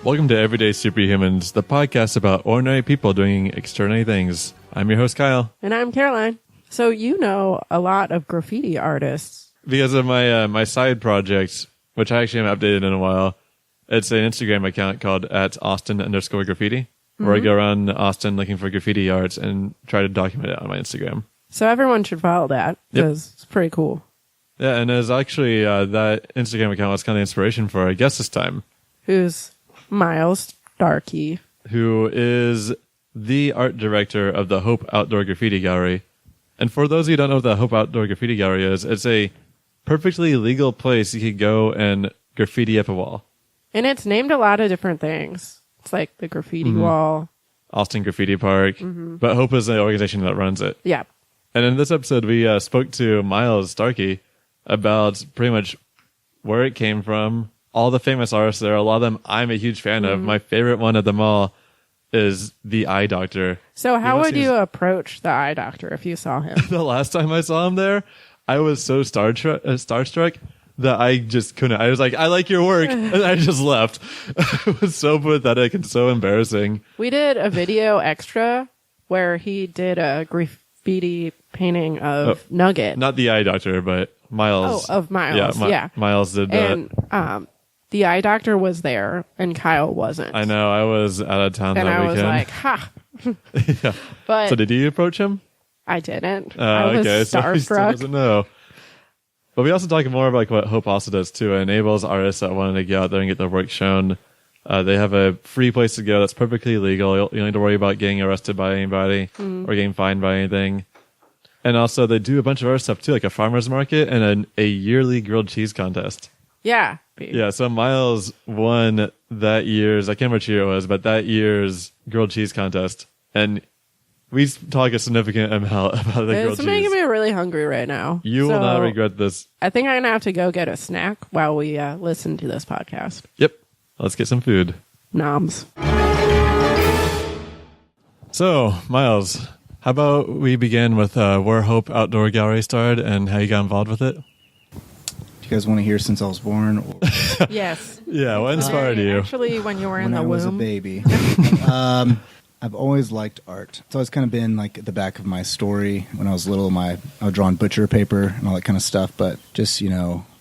Welcome to Everyday Superhumans, the podcast about ordinary people doing extraordinary things. I'm your host, Kyle. And I'm Caroline. So you know a lot of graffiti artists. Because of my my side project, which I actually haven't updated in a while, it's an Instagram account called @Austin_graffiti, where I go around Austin looking for graffiti arts and try to document it on my Instagram. So everyone should follow that because it's pretty cool. Yeah, and it's actually that Instagram account was kind of the inspiration for our guest this time. Who's Miles Starkey, who is the art director of the Hope Outdoor Graffiti Gallery. And for those of you who don't know what the Hope Outdoor Graffiti Gallery is, it's a perfectly legal place you could go and graffiti up a wall. And it's named a lot of different things. It's like the graffiti wall. Austin Graffiti Park. But Hope is the organization that runs it. Yeah. And in this episode, we spoke to Miles Starkey about pretty much where it came from, all the famous artists there. A lot of them I'm a huge fan of. My favorite one of them all is the Eye Doctor. So how would you approach the Eye Doctor if you saw him? The last time I saw him there, I was so starstruck that I just couldn't. I was like, I like your work. And I just left. It was so pathetic and so embarrassing. We did a video extra where he did a graffiti painting of Nugget. Not the Eye Doctor, but Miles. Oh, of Miles. Yeah. Miles did that. And the Eye Doctor was there and Kyle wasn't. I know. I was out of town and that I weekend. was like, ha. Yeah. But so did you approach him? I didn't. I was okay. starstruck. So he still doesn't know. But we also talk more about like what Hope also does too. It enables artists that wanted to get out there and get their work shown. They have a free place to go that's perfectly legal. You don't need to worry about getting arrested by anybody or getting fined by anything. And also they do a bunch of other stuff too, like a farmer's market and a yearly grilled cheese contest. Yeah. Yeah, so Miles won that year's, I can't remember which year it was, but that year's grilled cheese contest. And we talk a significant amount about the grilled cheese. It's making me really hungry right now. You will not regret this. I think I'm going to have to go get a snack while we listen to this podcast. Yep. Let's get some food. Noms. So, Miles, how about we begin with where Hope Outdoor Gallery started and how you got involved with it? Do you guys want to hear since I was born? Or? Yes. Yeah, what inspired you? Actually, when you were in the womb. When I was a baby. I've always liked art. It's always kind of been like at the back of my story. When I was little, I would draw on butcher paper and all that kind of stuff. But just,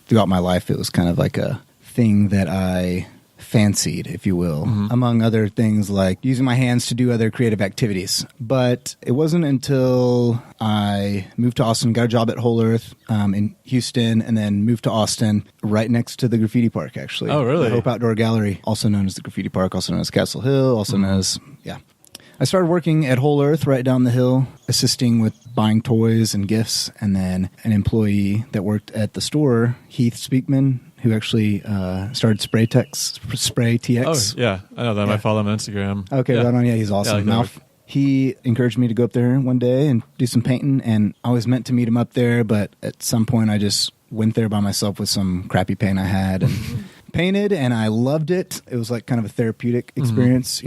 throughout my life, it was kind of like a thing that I fancied, if you will, among other things like using my hands to do other creative activities. But it wasn't until I moved to Austin, got a job at Whole Earth in Houston, and then moved to Austin right next to the Graffiti Park, actually. Oh, really? The Hope Outdoor Gallery, also known as the Graffiti Park, also known as Castle Hill, also known as, I started working at Whole Earth right down the hill, assisting with buying toys and gifts, and then an employee that worked at the store, Heath Speakman, who actually started Spray TX. Oh, yeah. I know them. I follow him on Instagram. Okay, right on. Yeah, he's awesome. Yeah, He encouraged me to go up there one day and do some painting, and I was meant to meet him up there, but at some point I just went there by myself with some crappy paint I had and painted, and I loved it. It was like kind of a therapeutic experience,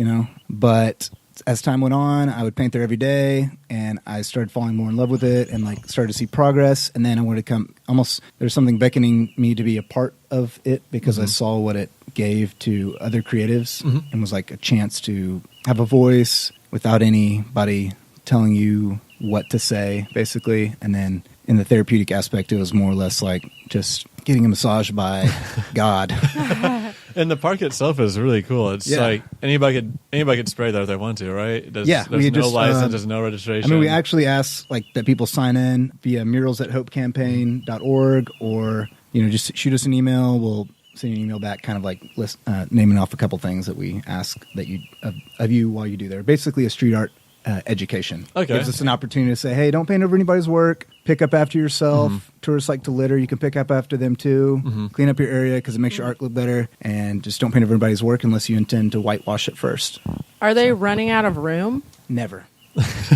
But as time went on, I would paint there every day, and I started falling more in love with it and like started to see progress. And then I wanted to come there's something beckoning me to be a part of it because I saw what it gave to other creatives and was like a chance to have a voice without anybody telling you what to say, basically. And then in the therapeutic aspect, it was more or less like just getting a massage by God. And the park itself is really cool. It's like anybody could spray there if they want to, right? There's no license, there's no registration. I mean, we actually ask like that people sign in via murals@hopecampaign.org or just shoot us an email. We'll send you an email back, kind of like naming off a couple things that we ask that of you while you do there. Basically, a street art education. Okay. Gives us an opportunity to say, hey, don't paint over anybody's work. Pick up after yourself. Tourists like to litter. You can pick up after them too. Clean up your area because it makes your art look better. And just don't paint over anybody's work unless you intend to whitewash it first. Are they running out of room? Never.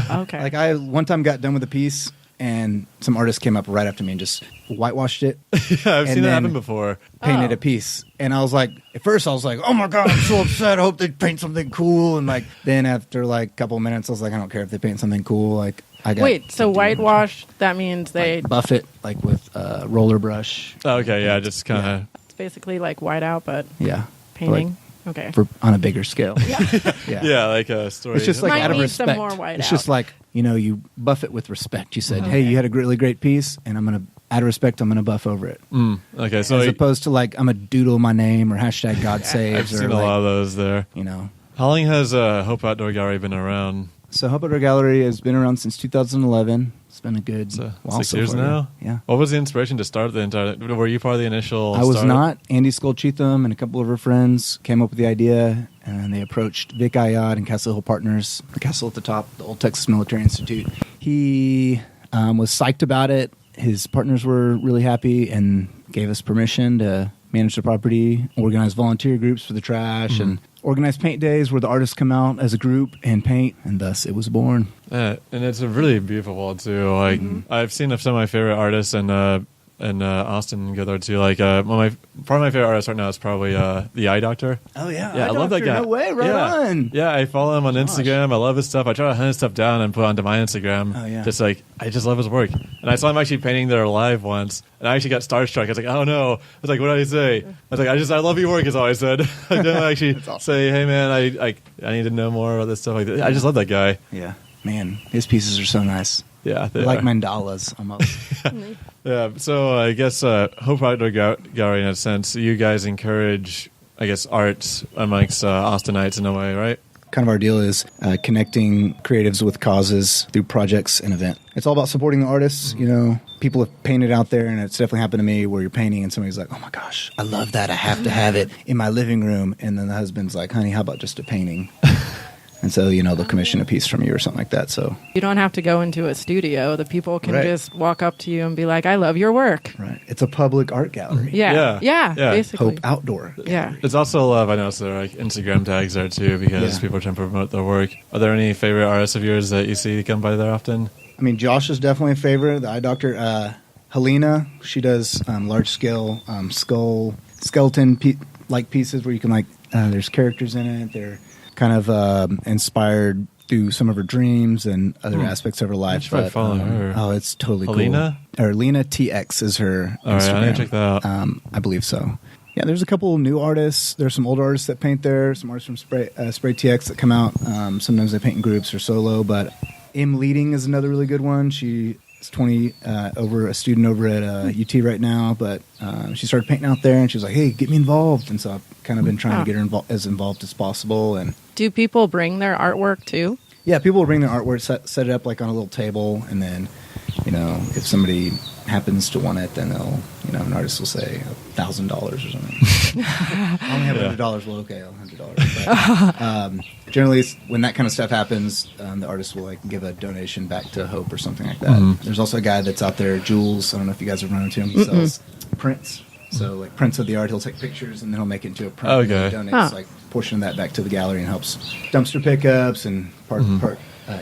Okay. Like I one time got done with a piece and some artist came up right after me and just whitewashed it. Yeah, I've seen that happen before. Painted a piece. And I was like, at first I was like, oh my God, I'm so upset. I hope they paint something cool. And like, then after like a couple of minutes, I was like, I don't care if they paint something cool. Like, Wait, so whitewash, that means they... Like buff it, like with roller brush. Oh, okay, yeah, just kind of... It's basically like whiteout, but yeah, painting. Okay. on a bigger scale. Yeah, like a story. It's just like Might out of need some respect. more whiteout. It's just like, you buff it with respect. You said, hey, you had a really great piece, and out of respect, I'm going to buff over it. Okay, so As opposed to like, I'm going to doodle my name or hashtag God saves. I've seen a lot of those there. How long has Hope Outdoor Gallery been around? So Hope Outdoor Gallery has been around since 2011. It's been a good while 6 so years far. now? Yeah. What was the inspiration to start the entire... Were you part of the initial I was start? not. Andy Skull-Cheatham and a couple of her friends came up with the idea, and they approached Vic Ayad and Castle Hill Partners, the castle at the top, the Old Texas Military Institute. He was psyched about it. His partners were really happy and gave us permission to manage the property, organize volunteer groups for the trash, and organize paint days where the artists come out as a group and paint, and thus it was born. Yeah, and it's a really beautiful wall too. Like I've seen some of my favorite artists and Austin go there too. Like part of my favorite artist right now is probably the Eye Doctor. Oh yeah, I love that guy. No way, right on. Yeah, I follow him on Instagram. I love his stuff. I try to hunt his stuff down and put onto my Instagram. Oh yeah, I just love his work. And I saw him actually painting there live once, and I actually got starstruck. I was like, oh no! I was like, what did I say? I was like, I love your work. Is all I said. I didn't actually say, hey man, I need to know more about this stuff. Like that. I just love that guy. Yeah, man, his pieces are so nice. Yeah, they're like mandalas almost. Yeah, so I guess Hope Outdoor Gallery, in a sense, you guys encourage, I guess, art amongst Austinites in a way, right? Kind of our deal is connecting creatives with causes through projects and events. It's all about supporting the artists. People have painted out there, and it's definitely happened to me where you're painting and somebody's like, oh my gosh, I love that. I have to have it in my living room. And then the husband's like, honey, how about just a painting? And so, they'll commission a piece from you or something like that. So you don't have to go into a studio. The people can just walk up to you and be like, I love your work. Right. It's a public art gallery. Yeah, basically. Hope Outdoor. Yeah. It's also I noticed there are like Instagram tags there too because people are trying to promote their work. Are there any favorite artists of yours that you see come by there often? I mean, Josh is definitely a favorite. The Eye Doctor, Helena, she does large scale skeleton like pieces where you can there's characters in it. They're kind of inspired through some of her dreams and other aspects of her life. Try following her. Oh, it's totally Helena? cool. Or Lena TX is her All right, Instagram. I need to check that out. I believe so. Yeah, there's a couple new artists. There's some older artists that paint there. Some artists from Spray TX that come out. Sometimes they paint in groups or solo. But M Leading is another really good one. She is 20, a student over at UT right now. But she started painting out there, and she was like, "Hey, get me involved." And so I've kind of been trying to get her as involved as possible. And do people bring their artwork too? Yeah, people will bring their artwork, set it up like on a little table, and then, if somebody happens to want it, then they'll, an artist will say $1,000 or something. I only have $100. Well, okay, I'll $100. But, generally, when that kind of stuff happens, the artist will give a donation back to Hope or something like that. There's also a guy that's out there, Jules. I don't know if you guys have run into him. He sells prints. So, prints of the art, he'll take pictures and then he'll make it into a print. Okay. And he donates a portion of that back to the gallery and helps dumpster pickups and part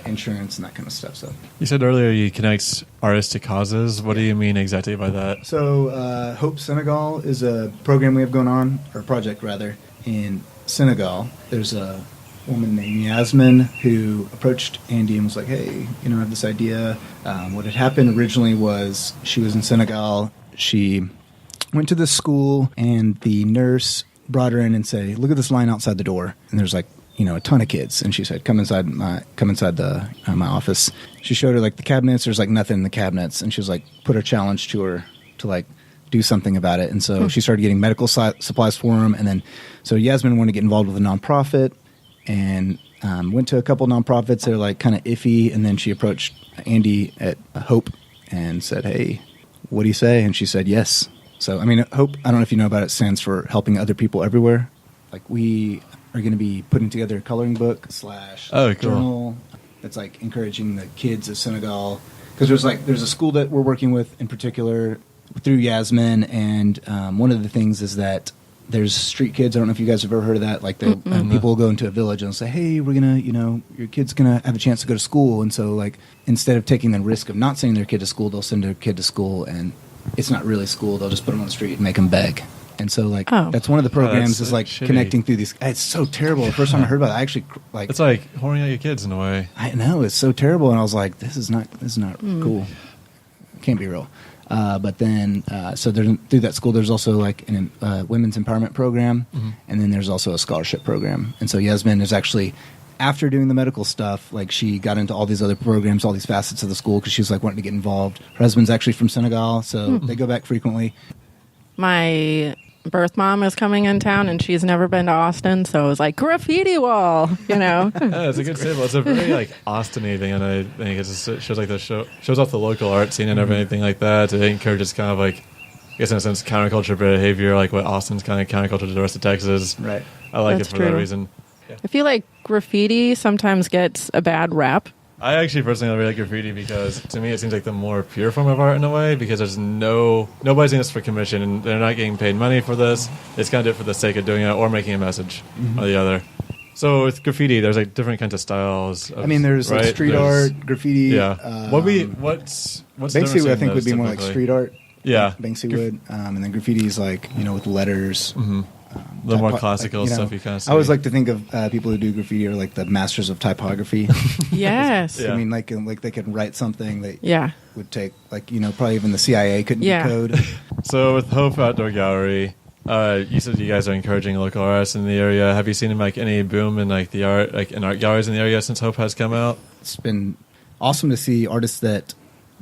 insurance and that kind of stuff. So you said earlier you connect artists to causes. What do you mean exactly by that? So Hope Senegal is a program we have going on, or a project rather, in Senegal. There's a woman named Yasmin who approached Andy and was like, hey, I have this idea. What had happened originally was she was in Senegal. She went to this school, and the nurse brought her in and said, look at this line outside the door. And there's a ton of kids. And she said, come inside my office. She showed her the cabinets. There's nothing in the cabinets. And she was put a challenge to her to do something about it. And so she started getting medical supplies for them. And then, so Yasmin wanted to get involved with a nonprofit and went to a couple nonprofits that are kind of iffy. And then she approached Andy at Hope and said, hey, what do you say? And she said, yes. So, Hope, I don't know if you know about it, stands for Helping Other People Everywhere. We are going to be putting together a coloring book / journal that's encouraging the kids of Senegal. Because there's a school that we're working with in particular through Yasmin, and one of the things is that there's street kids. I don't know if you guys have ever heard of that. People will go into a village and say, hey, we're going to, your kid's going to have a chance to go to school. And so, instead of taking the risk of not sending their kid to school, they'll send their kid to school, and it's not really school. They'll just put them on the street and make them beg. And so, that's one of the programs is connecting through these. It's so terrible. The first time I heard about it, I actually it's like whoring out your kids in a way. I know, it's so terrible, and I was like, this is not cool. Can't be real. But then, so through that school, there's also like a women's empowerment program, and then there's also a scholarship program. And so Yasmin is actually, after doing the medical stuff, like she got into all these other programs, all these facets of the school because she was like wanting to get involved. Her husband's actually from Senegal, so they go back frequently. My birth mom is coming in town, and she's never been to Austin, so it was like graffiti wall, Yeah, it's a good symbol. It's a very like Austin-y thing, and I think it just shows like shows off the local art scene and everything like that. It encourages kind of like, I guess in a sense, counterculture behavior, like what Austin's kind of counterculture to the rest of Texas. Right. I like That's it for true. that reason. I feel like graffiti sometimes gets a bad rap. I actually personally really like graffiti because to me it seems like the more pure form of art in a way, because there's nobody's doing this for commission and they're not getting paid money for this. It's kind of do it for the sake of doing it or making a message or the other. So with graffiti, there's like different kinds of styles. There's like street art, graffiti. Yeah. What's Banksy, I think, would be more like street art. Yeah. Banksy would. And then graffiti is like, with letters. The more classical stuff you kind of see. I always like to think of people who do graffiti are like the masters of typography. Yes. Yeah. I mean, like they could write something that would take, like, probably even the CIA couldn't decode. So with Hope Outdoor Gallery, you said you guys are encouraging local artists in the area. Have you seen like any boom in like the art, like in art galleries in the area since Hope has come out? It's been awesome to see artists that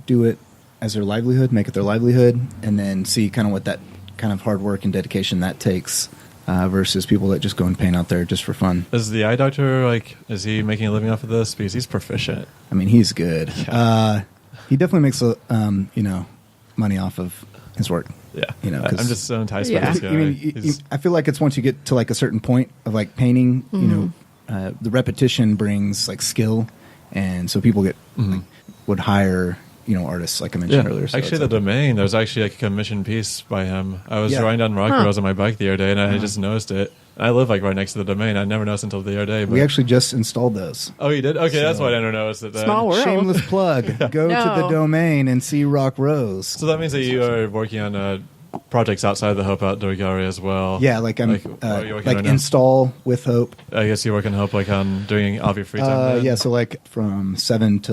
do it as their livelihood, make it their livelihood, and then see kind of what that kind of hard work and dedication that takes versus people that just go and paint out there just for fun. Is the eye doctor, is he making a living off of this? Because he's proficient. I mean, he's good. Yeah. He definitely makes money off of his work. Yeah. I'm just so enticed by this guy. I feel like it's once you get to like a certain point of like painting, the repetition brings like skill, and so people would hire artists like I mentioned earlier. So actually, the Domain, there's actually like a commissioned piece by him. I was riding down rock roads on my bike the other day, and I just noticed it. I live like right next to the Domain. I never noticed until the other day. But we actually just installed those. Oh, you did? Okay, that's why I never noticed it then. Small world. Shameless plug. Go to the Domain and see Rock Rose. So that means that you are working on projects outside of the Hope Outdoor Gallery as well. Yeah, like I'm right install with Hope. I guess you work in Hope on doing all of your free time. Yeah, so like from 7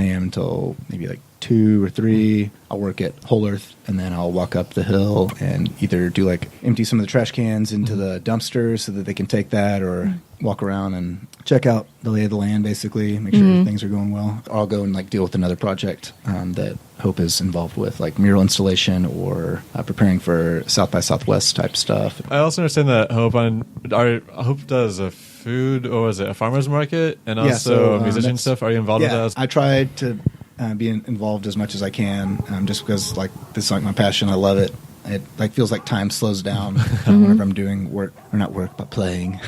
a.m. until maybe like 2 or 3, I'll work at Whole Earth, and then I'll walk up the hill and either do like empty some of the trash cans into the dumpsters so that they can take that, or walk around and check out the lay of the land, basically, make sure things are going well. Or I'll go and like deal with another project that Hope is involved with, like mural installation or preparing for South by Southwest type stuff. I also understand that Hope does a food, or was it a farmer's market, and also musician stuff. Are you involved with that? I tried to be involved as much as I can, just because like this is like my passion. I love it. It like feels like time slows down whenever I'm doing work, or not work, but playing,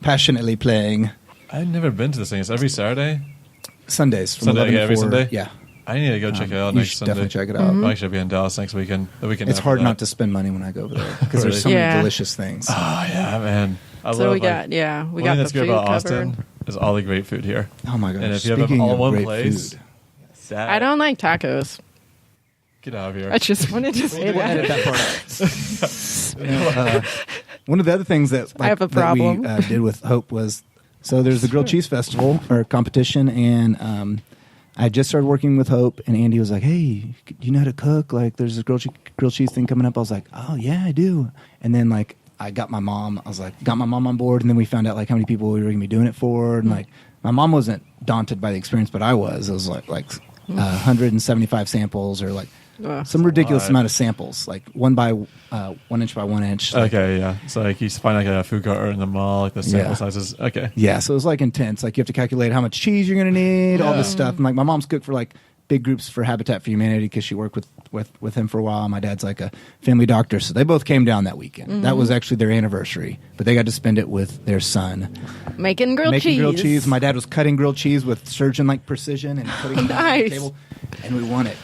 passionately playing. I've never been to this thing. It's every Saturday, Sundays from 11 to 4. Every Sunday. Yeah, I need to go check it out next Sunday. Definitely check it out. I'll actually be in Dallas next weekend. The weekend. It's after hard that. not to spend money when I go over there because there's so many delicious things. Oh yeah, man. We got one the thing that's good food about covered. Austin is all the great food here. Oh my gosh! And if you have it Speaking all in of one great place, food. I don't like tacos. Get out of here. I just wanted to say Edit that. that part out. One of the other things that I have a problem. that we did with Hope was, so there's the grilled cheese festival or competition, and I just started working with Hope, and Andy was like, "Hey, do you know how to cook? Like, there's this grilled cheese thing coming up." I was like, "Oh yeah, I do." And then like I got my mom. I was like, got my mom on board, and then we found out like how many people we were going to be doing it for, and like my mom wasn't daunted by the experience, but I was. It was like 175 samples, or like some ridiculous amount of samples, like 1 inch by 1 inch. Like, okay, yeah. So like you find like a food cart in the mall, like the sample sizes. Okay. Yeah, so it was like intense. Like you have to calculate how much cheese you're going to need, all this stuff. And like my mom's cooked for like big groups for Habitat for Humanity because she worked with him for a while. My dad's like a family doctor, so they both came down that weekend. That was actually their anniversary, but they got to spend it with their son. Making grilled cheese. My dad was cutting grilled cheese with surgeon-like precision and putting it on the table, and we won it.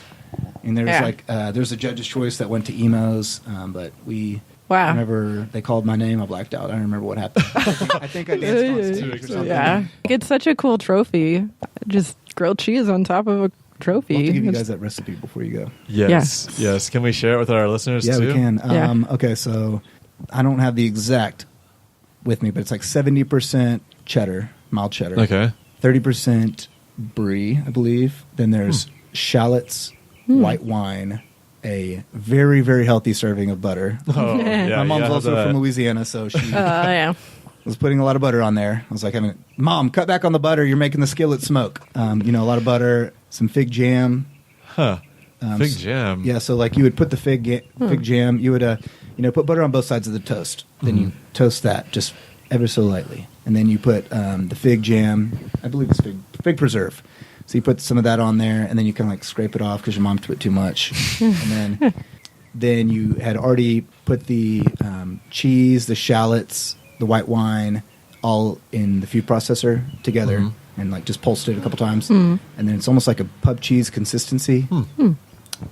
And there's a judge's choice that went to emos, but we... Wow. Whenever they called my name, I blacked out. I don't remember what happened. I think I danced on stage or something. Yeah. It's such a cool trophy. Just grilled cheese on top of a trophy. We'll have to give you guys that recipe before you go. Yes. Can we share it with our listeners too? Yeah, we can. Okay, so I don't have the exact with me, but it's like 70% cheddar, mild cheddar. Okay. 30% brie, I believe. Then there's shallots, white wine, a very, very healthy serving of butter. Oh, yeah, My mom's yeah, also that. from Louisiana, so she Yeah. was putting a lot of butter on there. I was like, Mom, cut back on the butter. You're making the skillet smoke. A lot of butter, some fig jam. Huh. Fig jam. Yeah, so like you would put the fig jam. You would put butter on both sides of the toast. Then you toast that just ever so lightly, and then you put the fig jam. I believe it's fig preserve. So you put some of that on there, and then you kind of like scrape it off because your mom put too much, and then you had already put the cheese, the shallots, the white wine, all in the food processor together, and like just pulsed it a couple times, and then it's almost like a pub cheese consistency.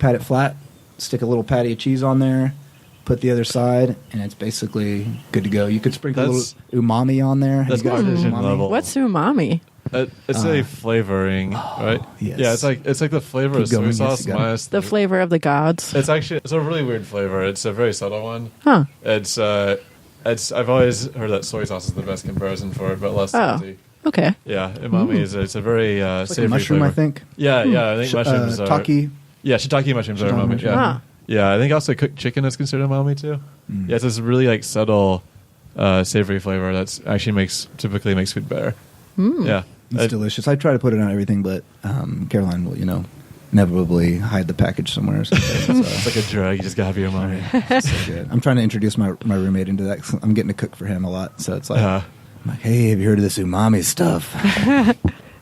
Pat it flat, stick a little patty of cheese on there, put the other side, and it's basically good to go. You could sprinkle a little umami on there. That's You guys know artisan umami? level. What's umami? It's a flavoring, right? yes. Yeah, it's like the flavor of Keep going, soy yes, sauce you got it. minus The flavor of the gods. It's a really weird flavor. It's a very subtle one. Huh. It's I've always heard that soy sauce is the best comparison for it, but less Oh. salty. Okay. Yeah, umami is it's a very It's like savory a mushroom, flavor. I think. Yeah, I think mushrooms are Taki. Yeah, shiitake mushrooms are Shiitake umami. mushrooms. Yeah. Huh. Yeah, I think also cooked chicken is considered umami too. Yeah, it's this really like subtle, savory flavor that's actually typically makes food better. Yeah, It's delicious. I try to put it on everything, but Caroline will, inevitably hide the package somewhere. Or something, so. it's like a drug. You just gotta have your umami. It's so good. I'm trying to introduce my roommate into that. 'Cause I'm getting to cook for him a lot, so it's like, Yeah. I'm like, hey, have you heard of this umami stuff?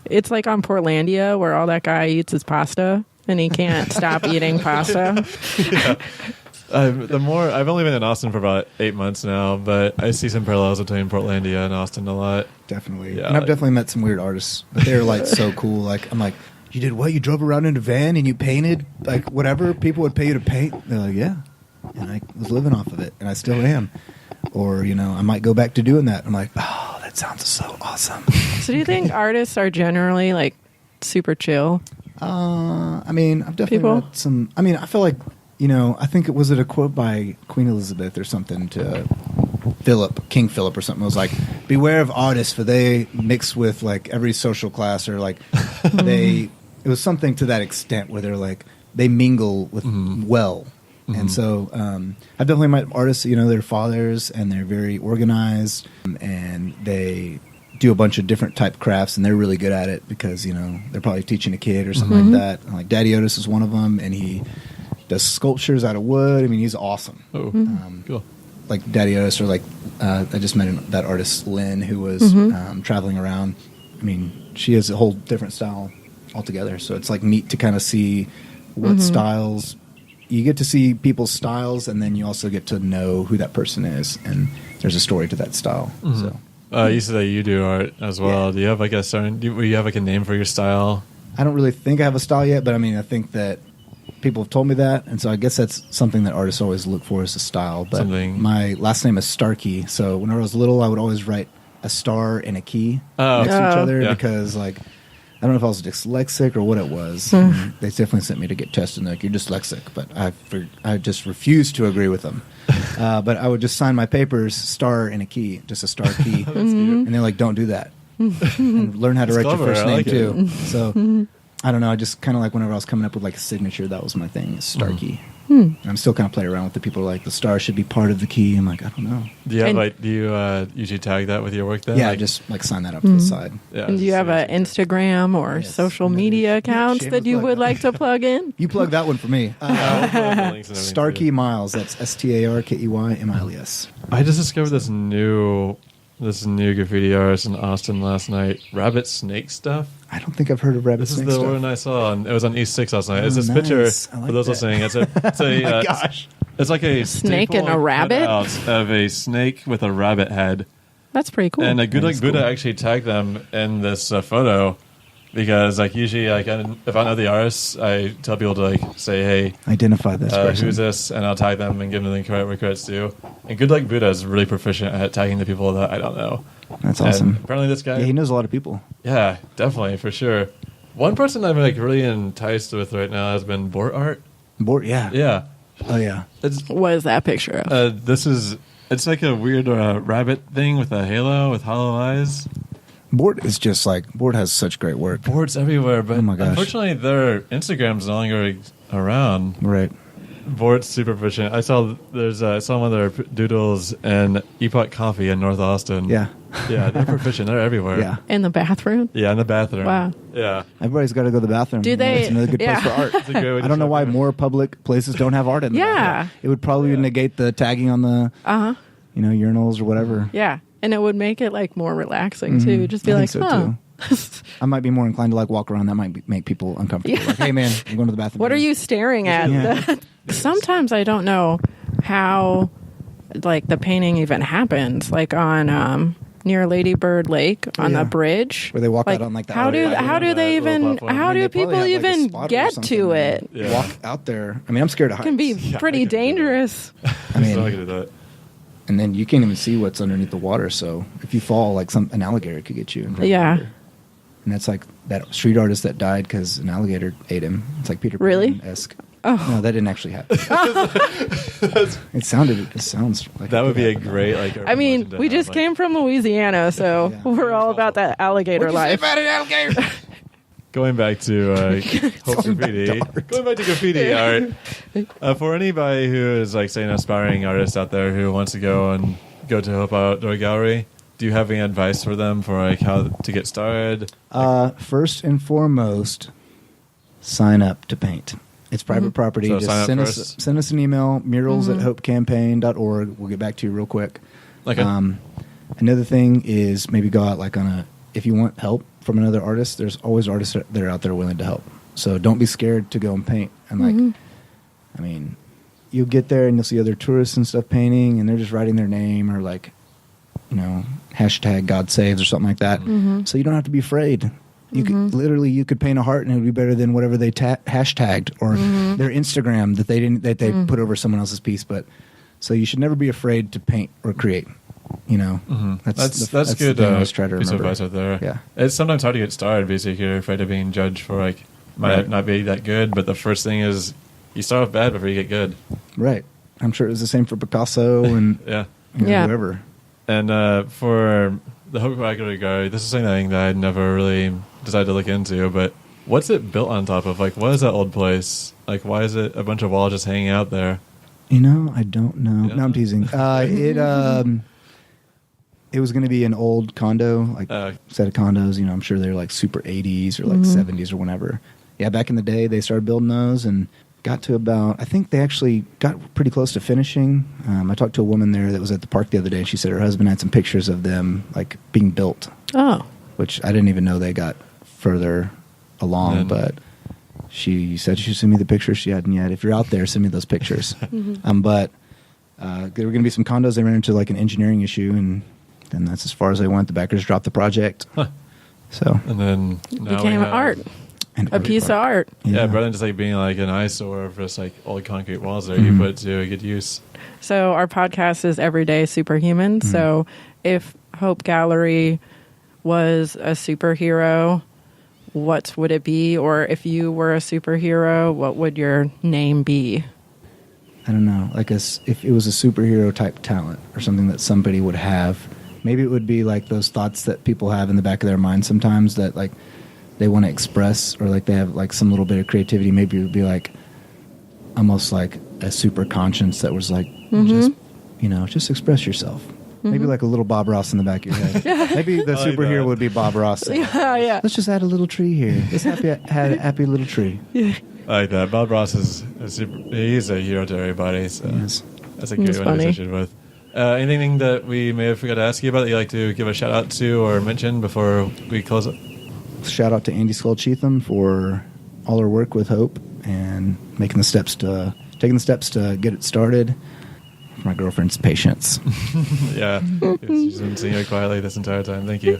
It's like on Portlandia where all that guy eats is pasta and he can't stop eating pasta. I've only been in Austin for about 8 months now, but I see some parallels between Portlandia and Austin a lot. Definitely. Yeah, And I've definitely met some weird artists, but they're like so cool. Like, I'm like, you did what? You drove around in a van and you painted like whatever people would pay you to paint? They're like, yeah. And I was living off of it, and I still am. Or, I might go back to doing that. I'm like, oh, that sounds so awesome. So do you think artists are generally like super chill? I mean, I've definitely People? read some. I mean, I feel like, I think it was a quote by Queen Elizabeth or something to King Philip or something. It was like, beware of artists, for they mix with like every social class, or like it was something to that extent where they're like, they mingle with well. And so I've definitely met artists, they're fathers and they're very organized, and they do a bunch of different type crafts, and they're really good at it because, they're probably teaching a kid or something like that. Like Daddy Otis is one of them, and he does sculptures out of wood. I mean, he's awesome. Oh, cool. Like Daddy Otis, or like I just met that artist Lynn, who was traveling around. I mean, she has a whole different style altogether. So it's like neat to kind of see what styles. You get to see people's styles, and then you also get to know who that person is, and there's a story to that style. So You said that you do art as well. Yeah. Do you have like do you have like a name for your style? I don't really think I have a style yet, but I mean, I think that people have told me that, and so I guess that's something that artists always look for, is a style. But my last name is Starkey, so whenever I was little, I would always write a star and a key next to each other because, like, I don't know if I was dyslexic or what it was. They definitely sent me to get tested, and they're like, you're dyslexic, but I just refused to agree with them. But I would just sign my papers, star and a key, just a star key, and they're like, don't do that, and learn how to write clever. your first I name like too. So I don't know. I just kind of like, whenever I was coming up with like a signature, that was my thing, is Starkey. And I'm still kind of playing around with the people who are like, the star should be part of the key. I'm like, I don't know. Do you usually tag that with your work then? Yeah, like, just like sign that up to the side. yeah, And do you have an Instagram or Yes, social another- media accounts shameless that you plug. would like to plug in? You plug that one for me. Starkey Miles. That's StarkeyMiles. I just discovered this new graffiti artist in Austin last night. Rabbit snake stuff. I don't think I've heard of Rabbit This is Snake the stuff. one I saw. It was on East 6 last night. It's Oh, this nice. picture I like for those that. listening. It's a My gosh. It's like a Snake and a staple rabbit? cutout of a snake with a rabbit head. That's pretty cool. And a good That like is Buddha cool. actually tagged them in this photo because like usually like if I know the artists, I tell people to like say, hey, Identify this person. who's this, and I'll tag them and give them the credit where credit's due. And good luck Buddha is really proficient at tagging the people that I don't know. That's And awesome. apparently this guy, Yeah, he knows a lot of people. yeah, definitely for sure. One person I'm like really enticed with right now has been Bort Art. Yeah. Yeah, Oh, yeah. it's What is that picture of? it's like a weird rabbit thing with a halo with hollow eyes. Bort is just like, Bort has such great work. Boards everywhere, but Oh my gosh. unfortunately their Instagram's no longer around. Right. Vort's super proficient. I saw there's some other doodles and Epoch Coffee in North Austin. Yeah. Yeah, they're proficient. They're everywhere. Yeah. In the bathroom? Yeah, in the bathroom. Wow. Yeah. Everybody's got to go to the bathroom. Do they- It's another good place yeah. for art. It's a great way to I don't know check why in. more public places don't have art in the Yeah. bathroom. It would probably negate the tagging on the, Uh-huh. urinals or whatever. Yeah. And it would make it like more relaxing too. Just be I like, think so, huh. too. I might be more inclined to like walk around. That might make people uncomfortable. Yeah. Like, hey man, I'm going to the bathroom. What are you staring at? Yeah. Sometimes I don't know how like the painting even happens. Like on near Lady Bird Lake on Yeah. the bridge. Where they walk out on, like, the how do alleyway. how do Yeah, they that even little platform. how I mean, do they probably people have, like, a even spotter or get something to and it? Yeah. Walk out there. I mean, I'm scared of It heights. can be Yeah, I pretty can do that. dangerous. I mean, So I can do that. and then you can't even see what's underneath the water. So if you fall, like an alligator could get you. In front of Yeah. the water. And that's like that street artist that died because an alligator ate him. It's like Peter Really? Pan-esque. Oh. No, that didn't actually happen. It sounds like That it would could be a happen. great like. I mean, urban legend to we have, just like- came from Louisiana, so Yeah. we're all about that alligator life. About an alligator. Going back to Hope Graffiti. Going back to graffiti art. For anybody who is like, say, an aspiring artist out there who wants to go to Hope Outdoor Gallery, do you have any advice for them for like how to get started? First and foremost, sign up to paint. It's private property. So sign up Just first. send us an email, murals@hopecampaign.org. We'll get back to you real quick. Okay. Another thing is maybe go out like if you want help from another artist, there's always artists that are out there willing to help. So don't be scared to go and paint. And like, I mean, you'll get there and you'll see other tourists and stuff painting, and they're just writing their name or like, hashtag God saves or something like that. So you don't have to be afraid. You could paint a heart and it would be better than whatever they hashtagged or their Instagram that they put over someone else's piece. But so you should never be afraid to paint or create. That's the good. thing I always try to piece of remember. advice out there. Yeah. It's sometimes hard to get started because you're afraid of being judged for like might Right. not be that good. But the first thing is you start off bad before you get good. Right. I'm sure it was the same for Picasso and Yeah. Yeah. whoever. And for the Hope Outdoor Gallery, this is something that I'd never really decided to look into. But what's it built on top of? Like, what is that old place? Like, why is it a bunch of walls just hanging out there? I don't know. Yeah. No, I'm teasing. It was going to be an old condo, like set of condos. I'm sure they're like super 80s or like 70s or whenever. Yeah, back in the day, they started building those and got to about, I think they actually got pretty close to finishing. I talked to a woman there that was at the park the other day, and she said her husband had some pictures of them like being built, Oh. which I didn't even know they got further along, And- but she said she'd send me the pictures she hadn't yet. If you're out there, send me those pictures. But there were going to be some condos. They ran into like an engineering issue, and then that's as far as they went. The backers dropped the project. Huh. So And then now Became we have, art. and A piece of art. Yeah, Yeah. rather than just like being like an eyesore of just like old concrete walls there, you put it to good use. So our podcast is Everyday Superhuman. So if Hope Gallery was a superhero, what would it be? Or if you were a superhero, what would your name be? I don't know, like if it was a superhero type talent or something that somebody would have, maybe it would be like those thoughts that people have in the back of their mind sometimes that like they want to express, or like they have like some little bit of creativity. Maybe it would be like almost like a super conscience that was like just express yourself. Maybe like a little Bob Ross in the back of your head. Maybe the I like superhero that. would be Bob Ross saying, Yeah. let's just add a little tree here. Let's add a happy little tree. I like that. Bob Ross is he's a hero to everybody. So Yes. that's a great He's one to funny. associate with. Anything that we may have forgot to ask you about that you'd like to give a shout out to or mention before we close it? Shout out to Andy Skull-Cheatham for all her work with Hope and taking the steps to get it started. My girlfriend's patience. Yeah, she's been singing it quietly this entire time. Thank you.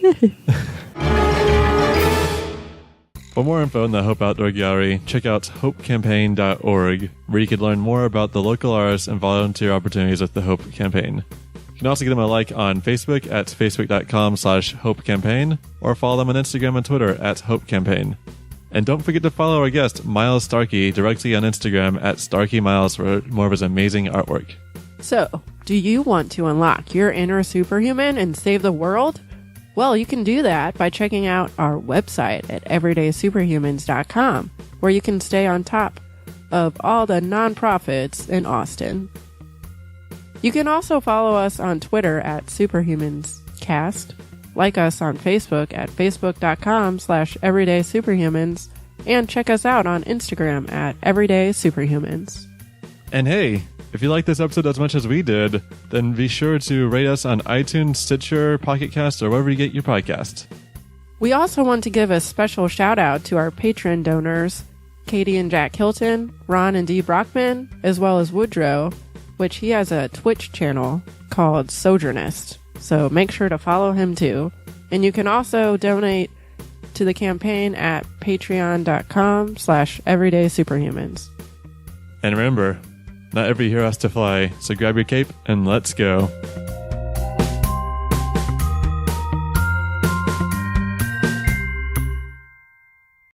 For more info on the Hope Outdoor Gallery, check out hopecampaign.org, where you can learn more about the local artists and volunteer opportunities with the Hope Campaign. You can also give them a like on Facebook at facebook.com/hopecampaign, or follow them on Instagram and Twitter at hopecampaign. And don't forget to follow our guest, Miles Starkey, directly on Instagram at StarkeyMiles for more of his amazing artwork. So, do you want to unlock your inner superhuman and save the world? Well, you can do that by checking out our website at everydaysuperhumans.com, where you can stay on top of all the nonprofits in Austin. You can also follow us on Twitter at SuperhumansCast, like us on Facebook at facebook.com/everydaysuperhumans, and check us out on Instagram at everydaysuperhumans. And hey, if you like this episode as much as we did, then be sure to rate us on iTunes, Stitcher, Pocket Cast, or wherever you get your podcast. We also want to give a special shout out to our Patreon donors, Katie and Jack Hilton, Ron and Dee Brockman, as well as Woodrow, which he has a Twitch channel called Sojournist. So make sure to follow him too. And you can also donate to the campaign at patreon.com/everydaysuperhumans. And remember, not every hero has to fly, so grab your cape and let's go.